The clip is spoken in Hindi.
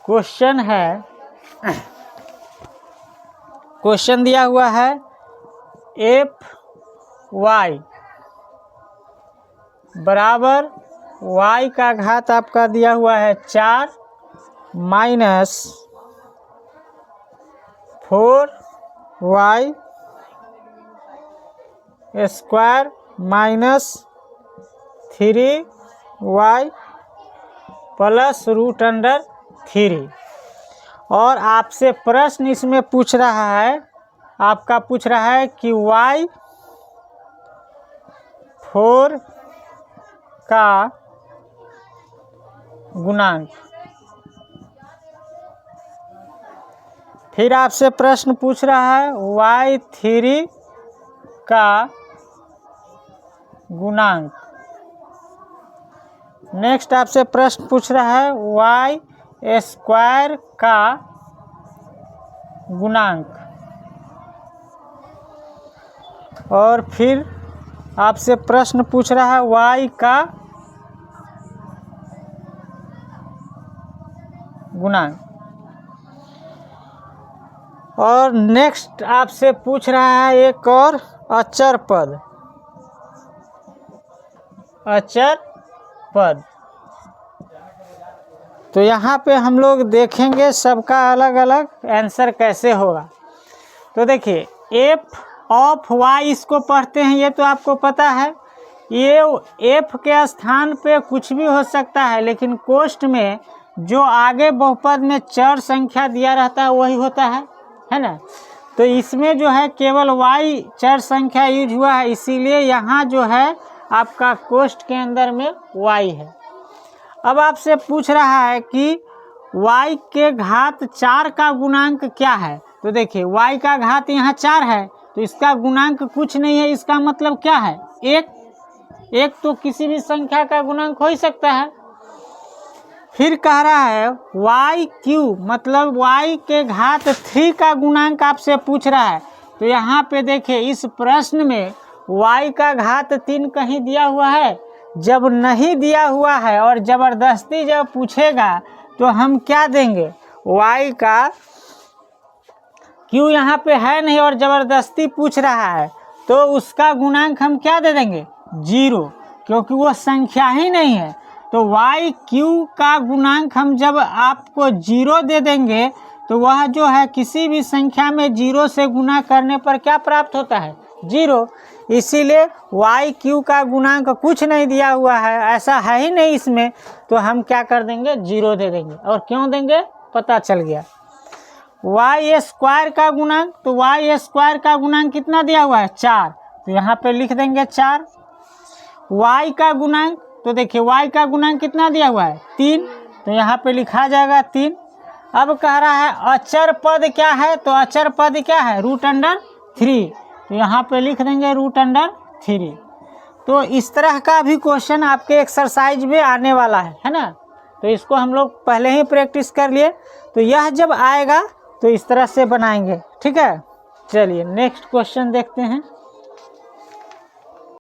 क्वेश्चन है, क्वेश्चन दिया हुआ है FY बराबर y का घात आपका दिया हुआ है 4 minus 4y square minus 3y plus √3। और आपसे प्रश्न इसमें पूछ रहा है, आपका पूछ रहा है कि y 4 का गुणांक। फिर आपसे प्रश्न पूछ रहा है y 3 का गुणांक। नेक्स्ट आपसे प्रश्न पूछ रहा है y स्क्वायर का गुणांक। और फिर आपसे प्रश्न पूछ रहा है y का गुणांक। और नेक्स्ट आपसे पूछ रहा है एक और अचर पद, अचर पद। तो यहाँ पे हम लोग देखेंगे सबका अलग अलग आंसर कैसे होगा। तो देखिए f ऑफ y इसको पढ़ते हैं, ये तो आपको पता है। ये f के स्थान पे कुछ भी हो सकता है, लेकिन कोष्ठ में जो आगे बहुपद में चर संख्या दिया रहता है वही होता है ना। तो इसमें जो है केवल y चर संख्या यूज हुआ है, इसीलिए यहाँ जो है आपका कोष्ठ के अंदर में y है। अब आपसे पूछ रहा है कि y के घात 4 का गुणांक क्या है। तो देखिए y का घात यहाँ 4 है, तो इसका गुणांक कुछ नहीं है। इसका मतलब क्या है, एक तो किसी भी संख्या का गुणांक हो ही सकता है। फिर कह रहा है y³ मतलब y के घात 3 का गुणांक आपसे पूछ रहा है। तो यहाँ पे देखिए इस प्रश्न में y का घात 3 कहीं दिया हुआ है? जब नहीं दिया हुआ है और ज़बरदस्ती जब पूछेगा तो हम क्या देंगे, y का क्यों यहाँ पे है नहीं और ज़बरदस्ती पूछ रहा है तो उसका गुणांक हम क्या दे देंगे, 0, क्योंकि वो संख्या ही नहीं है। तो y³ का गुणांक हम जब आपको 0 दे देंगे तो वह जो है किसी भी संख्या में 0 से गुना करने पर क्या प्राप्त होता है, 0। इसीलिए y³ का गुणांक कुछ नहीं दिया हुआ है, ऐसा है ही नहीं इसमें, तो हम क्या कर देंगे, 0 दे देंगे। और क्यों देंगे पता चल गया। y स्क्वायर का गुणांक, तो y स्क्वायर का गुणांक कितना दिया हुआ है, 4, तो यहाँ पे लिख देंगे 4। y का गुणांक, तो देखिए y का गुणांक कितना दिया हुआ है, 3, तो यहाँ पे लिखा जाएगा 3। अब कह रहा है अचर पद क्या है, तो अचर पद क्या है, √3, तो यहाँ पे लिख देंगे √3। तो इस तरह का भी क्वेश्चन आपके एक्सरसाइज में आने वाला है ना। तो इसको हम लोग पहले ही प्रैक्टिस कर लिए, तो यह जब आएगा तो इस तरह से बनाएंगे, ठीक है। चलिए नेक्स्ट क्वेश्चन देखते हैं।